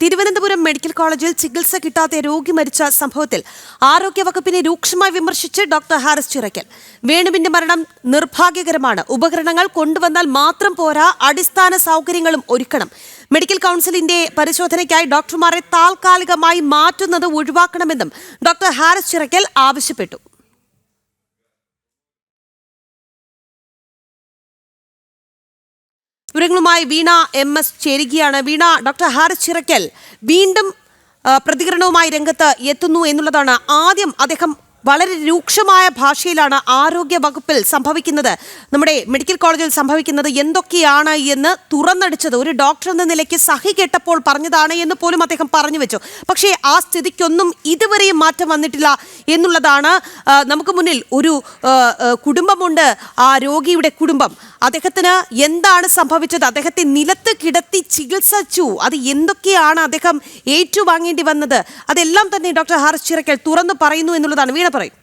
Thiruvananthapuram medical കോളേജിൽ ചികിത്സ കിട്ടാതെ രോഗി മരിച്ച സംഭവത്തിൽ ആരോഗ്യവകുപ്പിനെ രൂക്ഷമായി വിമർശിച്ച് ഡോക്ടർ ഹാരിസ് ചിറക്കൽ. വേണുവിന്റെ മരണം നിർഭാഗ്യകരമാണ്. ഉപകരണങ്ങൾ കൊണ്ടുവന്നാൽ മാത്രം പോരാ, അടിസ്ഥാന സൗകര്യങ്ങളും ഒരുക്കണം. മെഡിക്കൽ കൗൺസിലിന്റെ പരിശോധനയ്ക്കായി ഡോക്ടർമാരെ താൽക്കാലികമായി മാറ്റുന്നത് ഒഴിവാക്കണമെന്നും ഡോക്ടർ ഹാരിസ് ചിറക്കൽ ആവശ്യപ്പെട്ടു. വിവരങ്ങളുമായി വീണ MS ചേരുകയാണ്. വീണ, ഡോക്ടർ ഹാരിസ് ചിറക്കൽ വീണ്ടും പ്രതികരണവുമായി രംഗത്ത് എത്തുന്നു എന്നുള്ളതാണ്. ആദ്യം അദ്ദേഹം വളരെ രൂക്ഷമായ ഭാഷയിലാണ് ആരോഗ്യ വകുപ്പിൽ സംഭവിക്കുന്നത്, നമ്മുടെ മെഡിക്കൽ കോളേജിൽ സംഭവിക്കുന്നത് എന്തൊക്കെയാണ് എന്ന് തുറന്നടിച്ചത്. ഒരു ഡോക്ടർ എന്ന നിലയ്ക്ക് സഹി കേട്ടപ്പോൾ പറഞ്ഞതാണ് എന്ന് പോലും അദ്ദേഹം പറഞ്ഞു വെച്ചു. പക്ഷേ ആ സ്ഥിതിക്കൊന്നും ഇതുവരെയും മാറ്റം വന്നിട്ടില്ല എന്നുള്ളതാണ്. നമുക്ക് മുന്നിൽ ഒരു കുടുംബമുണ്ട്, ആ രോഗിയുടെ കുടുംബം. അദ്ദേഹത്തിന് എന്താണ് സംഭവിച്ചത്? അദ്ദേഹത്തെ നിലത്ത് കിടത്തി ചികിത്സിച്ചു. അത് എന്തൊക്കെയാണ് അദ്ദേഹം ഏറ്റുവാങ്ങേണ്ടി വന്നത്? അതെല്ലാം തന്നെ ഡോക്ടർ ഹാരിസ് ചിറക്കൽ തുറന്നു പറയുന്നു എന്നുള്ളതാണ്. വീണ പറയും.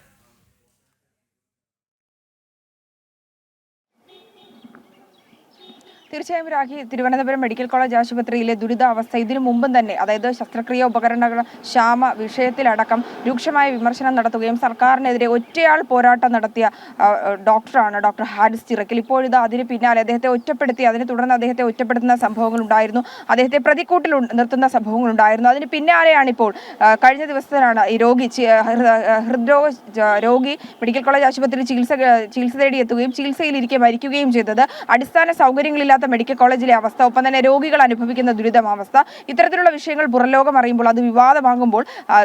തീർച്ചയായും രാഖി, തിരുവനന്തപുരം മെഡിക്കൽ കോളേജ് ആശുപത്രിയിലെ ദുരിതാവസ്ഥ ഇതിനു മുമ്പും തന്നെ, അതായത് ശസ്ത്രക്രിയ ഉപകരണങ്ങൾ ക്ഷാമ വിഷയത്തിലടക്കം രൂക്ഷമായ വിമർശനം നടത്തുകയും സർക്കാരിനെതിരെ ഒറ്റയാൾ പോരാട്ടം നടത്തിയ ഡോക്ടറാണ് ഡോക്ടർ ഹാരിസ് ചിറക്കൽ. ഇപ്പോഴിത് അതിന് പിന്നാലെ അദ്ദേഹത്തെ ഒറ്റപ്പെടുത്തി, അതിനെ തുടർന്ന് അദ്ദേഹത്തെ ഒറ്റപ്പെടുത്തുന്ന സംഭവങ്ങളുണ്ടായിരുന്നു, അദ്ദേഹത്തെ പ്രതിക്കൂട്ടിൽ നിർത്തുന്ന സംഭവങ്ങളുണ്ടായിരുന്നു. അതിന് പിന്നാലെയാണ് ഇപ്പോൾ കഴിഞ്ഞ ദിവസത്തിലാണ് ഈ ഹൃദ്രോഗ രോഗി മെഡിക്കൽ കോളേജ് ആശുപത്രിയിൽ ചികിത്സ തേടിയെത്തുകയും ചികിത്സയിലിരിക്കെ മരിക്കുകയും ചെയ്തത്. അടിസ്ഥാന സൗകര്യങ്ങളില്ലാത്ത മെഡിക്കൽ കോളേജിലെ അവസ്ഥ, ഒപ്പം തന്നെ രോഗികൾ അനുഭവിക്കുന്ന ദുരിതമാവസ്ഥ, ഇത്തരത്തിലുള്ള വിഷയങ്ങൾ പുറംലോകം അറിയുമ്പോൾ, അത് വിവാദമാകുമ്പോൾ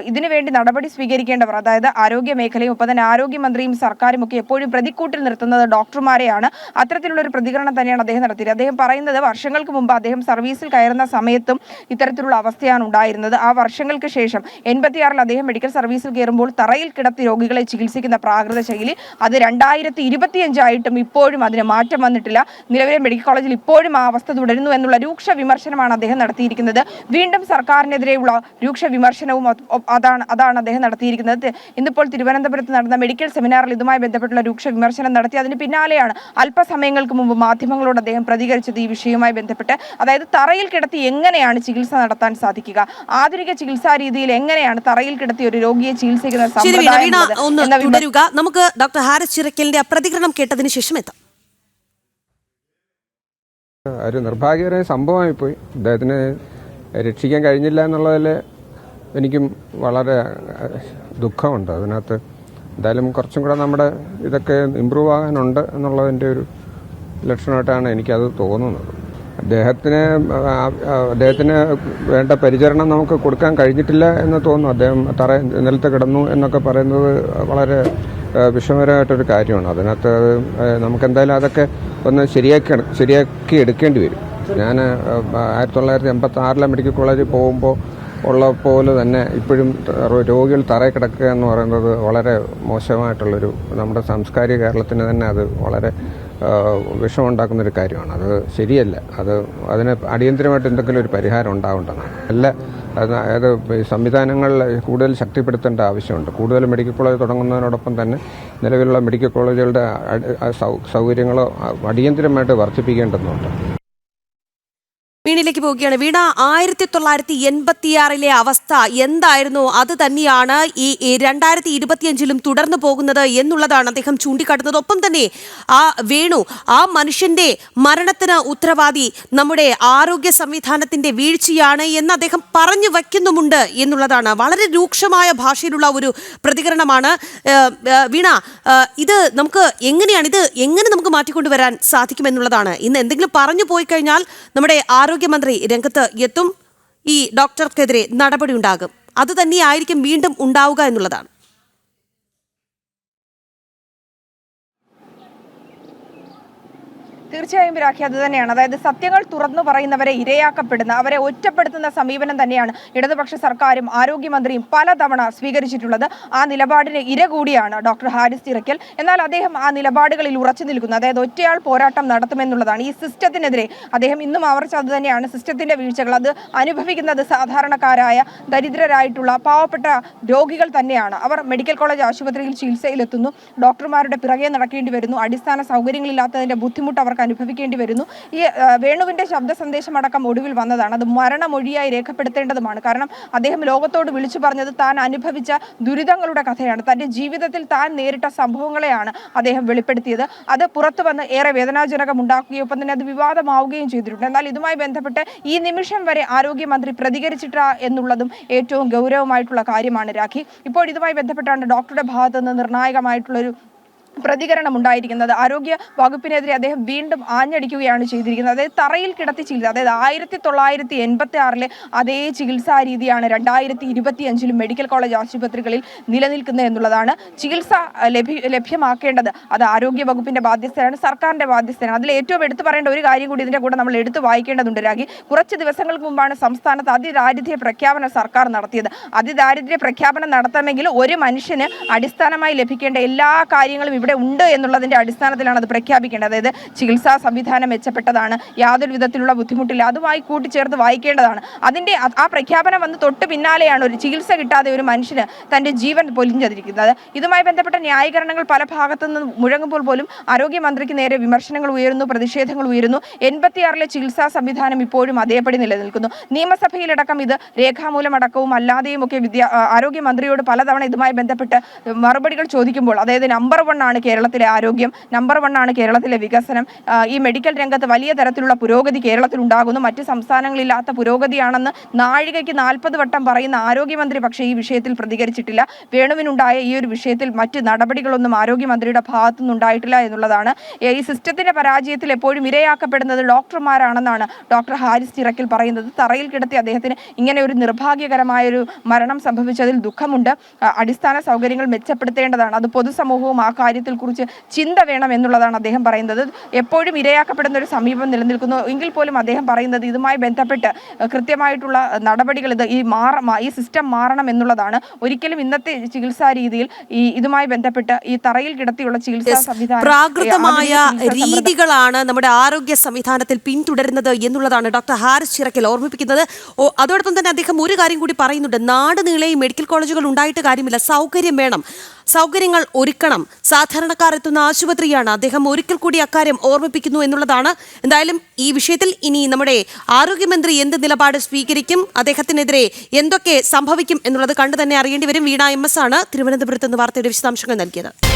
ഇതിനുവേണ്ടി നടപടി സ്വീകരിക്കേണ്ടവർ, അതായത് ആരോഗ്യ മേഖലയും ഒപ്പം തന്നെ ആരോഗ്യമന്ത്രിയും സർക്കാരും ഒക്കെ എപ്പോഴും പ്രതിക്കൂട്ടിൽ നിർത്തുന്നത് ഡോക്ടർമാരെയാണ്. അത്തരത്തിലുള്ള ഒരു പ്രതികരണം തന്നെയാണ് അദ്ദേഹം നടത്തിയത്. അദ്ദേഹം പറയുന്നത്, വർഷങ്ങൾക്ക് മുമ്പ് അദ്ദേഹം സർവീസിൽ കയറുന്ന സമയത്തും ഇത്തരത്തിലുള്ള അവസ്ഥയാണ് ഉണ്ടായിരുന്നത്. ആ വർഷങ്ങൾക്ക് ശേഷം 86-ൽ അദ്ദേഹം മെഡിക്കൽ സർവീസിൽ കയറുമ്പോൾ തറയിൽ കിടത്തി രോഗികളെ ചികിത്സിക്കുന്ന പ്രാകൃത ശൈലി, അത് 2025 ആയിട്ടും ഇപ്പോഴും അതിന് മാറ്റം വന്നിട്ടില്ല. നിലവിലെ മെഡിക്കൽ കോളേജിൽ ഇപ്പോഴും ആ അവസ്ഥ തുടരുന്നു എന്നുള്ള രൂക്ഷ വിമർശനമാണ് അദ്ദേഹം നടത്തിയിരിക്കുന്നത്. വീണ്ടും സർക്കാരിനെതിരെയുള്ള രൂക്ഷ വിമർശനവും അതാണ് അദ്ദേഹം നടത്തിയിരിക്കുന്നത്. ഇന്നിപ്പോൾ തിരുവനന്തപുരത്ത് നടന്ന മെഡിക്കൽ സെമിനാറിൽ ഇതുമായി ബന്ധപ്പെട്ടുള്ള രൂക്ഷ വിമർശനം നടത്തി. അതിന് പിന്നാലെയാണ് അല്പസമയങ്ങൾക്ക് മുമ്പ് മാധ്യമങ്ങളോട് അദ്ദേഹം പ്രതികരിച്ചത് ഈ വിഷയവുമായി ബന്ധപ്പെട്ട്. അതായത് തറയിൽ കിടത്തി എങ്ങനെയാണ് ചികിത്സ നടത്താൻ സാധിക്കുക, ആധുനിക ചികിത്സാ രീതിയിൽ എങ്ങനെയാണ് തറയിൽ കിടത്തി ഒരു രോഗിയെ ചികിത്സിക്കുന്ന സമ്പ്രദായം. നമുക്ക് ഡോക്ടർ ഹാരിസ് ചിറക്കലിന്റെ പ്രതികരണം കേട്ടതിന് ശേഷം എത്താം. ഒരു നിർഭാഗ്യകരമായ സംഭവമായിപ്പോയി. അദ്ദേഹത്തിന് രക്ഷിക്കാൻ കഴിഞ്ഞില്ല എന്നുള്ളതിൽ എനിക്കും വളരെ ദുഃഖമുണ്ട്. അതിനകത്ത് എന്തായാലും കുറച്ചും കൂടെ നമ്മുടെ ഇതൊക്കെ ഇമ്പ്രൂവ് ആകാനുണ്ട് എന്നുള്ളതിൻ്റെ ഒരു ലക്ഷണമായിട്ടാണ് എനിക്കത് തോന്നുന്നത്. അദ്ദേഹത്തിന് വേണ്ട പരിചരണം നമുക്ക് കൊടുക്കാൻ കഴിഞ്ഞിട്ടില്ല എന്ന് തോന്നുന്നു. അദ്ദേഹം നിലത്ത് കിടന്നു എന്നൊക്കെ പറയുന്നത് വളരെ വിഷമകരമായിട്ടൊരു കാര്യമാണ്. അതിനകത്ത് നമുക്കെന്തായാലും അതൊക്കെ ഒന്ന് ശരിയാക്കി എടുക്കേണ്ടി വരും. ഞാൻ 1986-ലെ മെഡിക്കൽ കോളേജിൽ പോകുമ്പോൾ ഉള്ള പോലെ തന്നെ ഇപ്പോഴും രോഗികൾ തറയിൽ കിടക്കുക എന്ന് പറയുന്നത് വളരെ മോശമായിട്ടുള്ളൊരു, നമ്മുടെ സാംസ്കാരിക കേരളത്തിന് തന്നെ അത് വളരെ വിഷമമുണ്ടാക്കുന്നൊരു കാര്യമാണ്. അത് ശരിയല്ല. അതിന് അടിയന്തരമായിട്ട് എന്തെങ്കിലും ഒരു പരിഹാരം ഉണ്ടാവേണ്ടതാണ്. അതായത് സംവിധാനങ്ങൾ കൂടുതൽ ശക്തിപ്പെടുത്തേണ്ട ആവശ്യമുണ്ട്. കൂടുതൽ മെഡിക്കൽ കോളേജ് തുടങ്ങുന്നതിനോടൊപ്പം തന്നെ നിലവിലുള്ള മെഡിക്കൽ കോളേജുകളുടെ സൗകര്യങ്ങളോ അടിയന്തരമായിട്ട് വർദ്ധിപ്പിക്കേണ്ടതുണ്ട്. വീണിലേക്ക് പോവുകയാണ്. വീണ, 1986-ലെ അവസ്ഥ എന്തായിരുന്നു അത് തന്നെയാണ് ഈ 2025-ലും തുടർന്നു പോകുന്നത് എന്നുള്ളതാണ് അദ്ദേഹം ചൂണ്ടിക്കാട്ടുന്നത്. ഒപ്പം തന്നെ ആ മനുഷ്യന്റെ മരണത്തിന് ഉത്തരവാദി നമ്മുടെ ആരോഗ്യ സംവിധാനത്തിന്റെ വീഴ്ചയാണ് എന്ന് അദ്ദേഹം പറഞ്ഞു വയ്ക്കുന്നുമുണ്ട് എന്നുള്ളതാണ്. വളരെ രൂക്ഷമായ ഭാഷയിലുള്ള ഒരു പ്രതികരണമാണ്. വീണ, ഇത് എങ്ങനെ നമുക്ക് മാറ്റിക്കൊണ്ടുവരാൻ സാധിക്കുമെന്നുള്ളതാണ്. ഇന്ന് എന്തെങ്കിലും പറഞ്ഞു പോയി കഴിഞ്ഞാൽ നമ്മുടെ ആരോഗ്യമന്ത്രി രംഗത്ത് എത്തും, ഈ ഡോക്ടർക്കെതിരെ നടപടി ഉണ്ടാകും. അത് തന്നെയായിരിക്കും വീണ്ടും ഉണ്ടാവുക എന്നുള്ളതാണ്. തീർച്ചയായും രാഖി, അത് തന്നെയാണ്. അതായത് സത്യങ്ങൾ തുറന്നു പറയുന്നവരെ ഇരയാക്കപ്പെടുന്ന, അവരെ ഒറ്റപ്പെടുത്തുന്ന സമീപനം തന്നെയാണ് ഇടതുപക്ഷ സർക്കാരും ആരോഗ്യമന്ത്രിയും പലതവണ സ്വീകരിച്ചിട്ടുള്ളത്. ആ നിലപാടിന് ഇര കൂടിയാണ് ഡോക്ടർ ഹാരിസ് ചിറക്കൽ. എന്നാൽ അദ്ദേഹം ആ നിലപാടുകളിൽ ഉറച്ചു നിൽക്കുന്നു. അതായത് ഒറ്റയാൾ പോരാട്ടം നടത്തുമെന്നുള്ളതാണ്. ഈ സിസ്റ്റത്തിനെതിരെ അദ്ദേഹം ഇന്നും ആവർത്തിച്ചത് അത് തന്നെയാണ്. സിസ്റ്റത്തിന്റെ വീഴ്ചകൾ അത് അനുഭവിക്കുന്നത് സാധാരണക്കാരായ ദരിദ്രരായിട്ടുള്ള പാവപ്പെട്ട രോഗികൾ തന്നെയാണ്. അവർ മെഡിക്കൽ കോളേജ് ആശുപത്രിയിൽ ചികിത്സയിലെത്തുന്നു, ഡോക്ടർമാരുടെ പിറകെ നടക്കേണ്ടി വരുന്നു. അടിസ്ഥാന സൗകര്യങ്ങളില്ലാത്തതിന്റെ ബുദ്ധിമുട്ട് അവർക്ക് കുടുംബങ്ങൾക്ക് അനുഭവിക്കേണ്ടി വരുന്നു. ഈ വേണുവിന്റെ ശബ്ദ സന്ദേശം അടക്കം ഒടുവിൽ വന്നതാണ്. അത് മരണമൊഴിയായി രേഖപ്പെടുത്തേണ്ടതുമാണ്. കാരണം അദ്ദേഹം ലോകത്തോട് വിളിച്ചു പറഞ്ഞത് താൻ അനുഭവിച്ച ദുരിതങ്ങളുടെ കഥയാണ്. തന്റെ ജീവിതത്തിൽ താൻ നേരിട്ട സംഭവങ്ങളെയാണ് അദ്ദേഹം വെളിപ്പെടുത്തിയത്. അത് പുറത്തു വന്ന് ഏറെ വേദനാജനകം ഉണ്ടാക്കുകയും ഒപ്പം തന്നെ അത് വിവാദമാവുകയും ചെയ്തിട്ടുണ്ട്. എന്നാൽ ഇതുമായി ബന്ധപ്പെട്ട് ഈ നിമിഷം വരെ ആരോഗ്യമന്ത്രി പ്രതികരിച്ചിട്ടില്ല എന്നുള്ളതും ഏറ്റവും ഗൗരവമായിട്ടുള്ള കാര്യമാണ് രാഖി. ഇപ്പോൾ ഇതുമായി ബന്ധപ്പെട്ടാണ് ഡോക്ടറുടെ ഭാഗത്ത് നിന്ന് നിർണായകമായിട്ടുള്ളൊരു പ്രതികരണം ഉണ്ടായിരിക്കുന്നത്. ആരോഗ്യ വകുപ്പിനെതിരെ അദ്ദേഹം വീണ്ടും ആഞ്ഞടിക്കുകയാണ് ചെയ്തിരിക്കുന്നത്. അതായത് തറയിൽ കിടത്തി ചികിത്സ, അതായത് 1986 അതേ ചികിത്സാ രീതിയാണ് 2025 മെഡിക്കൽ കോളേജ് ആശുപത്രികളിൽ നിലനിൽക്കുന്നത് എന്നുള്ളതാണ്. ചികിത്സ ലഭ്യമാക്കേണ്ടത് അത് ആരോഗ്യ വകുപ്പിന്റെ ബാധ്യതയാണ്, സർക്കാരിന്റെ ബാധ്യതയാണ്. അതിൽ ഏറ്റവും എടുത്തു പറയേണ്ട ഒരു കാര്യം കൂടി ഇതിന്റെ കൂടെ നമ്മൾ എടുത്തു വായിക്കേണ്ടതുണ്ട് രാഖി. കുറച്ച് ദിവസങ്ങൾക്ക് മുമ്പാണ് സംസ്ഥാനത്ത് അതിദാരിദ്ര്യ പ്രഖ്യാപനം സർക്കാർ നടത്തിയത്. അതിദാരിദ്ര്യ പ്രഖ്യാപനം നടത്തണമെങ്കിൽ ഒരു മനുഷ്യന് അടിസ്ഥാനമായി ലഭിക്കേണ്ട എല്ലാ കാര്യങ്ങളും ഇവിടെ ഉണ്ട് എന്നുള്ളതിന്റെ അടിസ്ഥാനത്തിലാണ് അത് പ്രഖ്യാപിക്കേണ്ടത്. അതായത് ചികിത്സാ സംവിധാനം മെച്ചപ്പെട്ടതാണ്, യാതൊരു വിധത്തിലുള്ള ബുദ്ധിമുട്ടില്ല, അതുമായി കൂട്ടിച്ചേർത്ത് വായിക്കേണ്ടതാണ്. അതിന്റെ ആ പ്രഖ്യാപനം വന്ന് തൊട്ട് പിന്നാലെയാണ് ഒരു ചികിത്സ കിട്ടാതെ ഒരു മനുഷ്യന് തന്റെ ജീവൻ പൊലിഞ്ഞതിരിക്കുന്നത്. ഇതുമായി ബന്ധപ്പെട്ട ന്യായീകരണങ്ങൾ പല ഭാഗത്തു നിന്ന് മുഴങ്ങുമ്പോൾ പോലും ആരോഗ്യമന്ത്രിക്ക് നേരെ വിമർശനങ്ങൾ ഉയരുന്നു, പ്രതിഷേധങ്ങൾ ഉയരുന്നു. 86 ചികിത്സാ സംവിധാനം ഇപ്പോഴും അതേപടി നിലനിൽക്കുന്നു. നിയമസഭയിലടക്കം ഇത് രേഖാമൂലമടക്കവും അല്ലാതെയും ഒക്കെ ആരോഗ്യമന്ത്രിയോട് പലതവണ ഇതുമായി ബന്ധപ്പെട്ട് മറുപടികൾ ചോദിക്കുമ്പോൾ, അതായത് നമ്പർ 1 ആണ് കേരളത്തിലെ ആരോഗ്യം, നമ്പർ 1 ആണ് കേരളത്തിലെ വികസനം, ഈ മെഡിക്കൽ രംഗത്ത് വലിയ തരത്തിലുള്ള പുരോഗതി കേരളത്തിൽ ഉണ്ടാകുന്നു, മറ്റ് സംസ്ഥാനങ്ങളില്ലാത്ത പുരോഗതിയാണെന്ന് നാഴികയ്ക്ക് 40 വട്ടം പറയുന്ന ആരോഗ്യമന്ത്രി പക്ഷേ ഈ വിഷയത്തിൽ പ്രതികരിച്ചിട്ടില്ല. വേണുവിനുണ്ടായ ഈ ഒരു വിഷയത്തിൽ മറ്റ് നടപടികളൊന്നും ആരോഗ്യമന്ത്രിയുടെ ഭാഗത്തുനിന്നുണ്ടായിട്ടില്ല എന്നുള്ളതാണ്. ഈ സിസ്റ്റത്തിന്റെ പരാജയത്തിൽ എപ്പോഴും ഇരയാക്കപ്പെടുന്നത് ഡോക്ടർമാരാണെന്നാണ് ഡോക്ടർ ഹാരിസ് ചിറക്കൽ പറയുന്നത്. തറയിൽ കിടത്തി അദ്ദേഹത്തിന് ഇങ്ങനെ ഒരു നിർഭാഗ്യകരമായൊരു മരണം സംഭവിച്ചതിൽ ദുഃഖമുണ്ട്. അടിസ്ഥാന സൗകര്യങ്ങൾ മെച്ചപ്പെടുത്തേണ്ടതാണ്, അത് പൊതുസമൂഹവും ആ കാര്യത്തിൽ കുറിച്ച് ചിന്ത വേണം എന്നുള്ളതാണ് അദ്ദേഹം പറയുന്നത്. എപ്പോഴും ഇരയാക്കപ്പെടുന്ന ഒരു സമീപം നിലനിൽക്കുന്നു എങ്കിൽ പോലും അദ്ദേഹം പറയുന്നത് ഇതുമായി ബന്ധപ്പെട്ട് കൃത്യമായിട്ടുള്ള നടപടികൾ ഈ സിസ്റ്റം മാറണം എന്നുള്ളതാണ്. ഒരിക്കലും ഇന്നത്തെ ചികിത്സാ രീതിയിൽ ഇതുമായി ബന്ധപ്പെട്ട് ഈ തറയിൽ കിടത്തിയുള്ള ചികിത്സാ സംവിധാനം പ്രാകൃതമായ രീതികളാണ് നമ്മുടെ ആരോഗ്യ സംവിധാനത്തിൽ പിന്തുടരുന്നത് എന്നുള്ളതാണ് ഡോക്ടർ ഹാരിസ് ചിറക്കൽ ഓർമ്മിപ്പിക്കുന്നത്. അതോടൊപ്പം തന്നെ അദ്ദേഹം ഒരു കാര്യം കൂടി പറയുന്നുണ്ട്. നാട് നീളെ മെഡിക്കൽ കോളേജുകൾ ഉണ്ടായിട്ട് കാര്യമില്ല, സൗകര്യം വേണം, സൗകര്യങ്ങൾ ഒരുക്കണം. സാധാരണക്കാർ എത്തുന്ന ആശുപത്രിയാണ്. അദ്ദേഹം ഒരിക്കൽ കൂടി അക്കാര്യം ഓർമ്മിപ്പിക്കുന്നു എന്നുള്ളതാണ്. എന്തായാലും ഈ വിഷയത്തിൽ ഇനി നമ്മുടെ ആരോഗ്യമന്ത്രി എന്ത് നിലപാട് സ്വീകരിക്കും, അദ്ദേഹത്തിനെതിരെ എന്തൊക്കെ സംഭവിക്കും എന്നുള്ളത് കണ്ടു തന്നെ അറിയേണ്ടി വരും. വീണ MS ആണ് തിരുവനന്തപുരത്ത് നിന്ന് വാർത്തയുടെ വിശദാംശങ്ങൾ നൽകിയത്.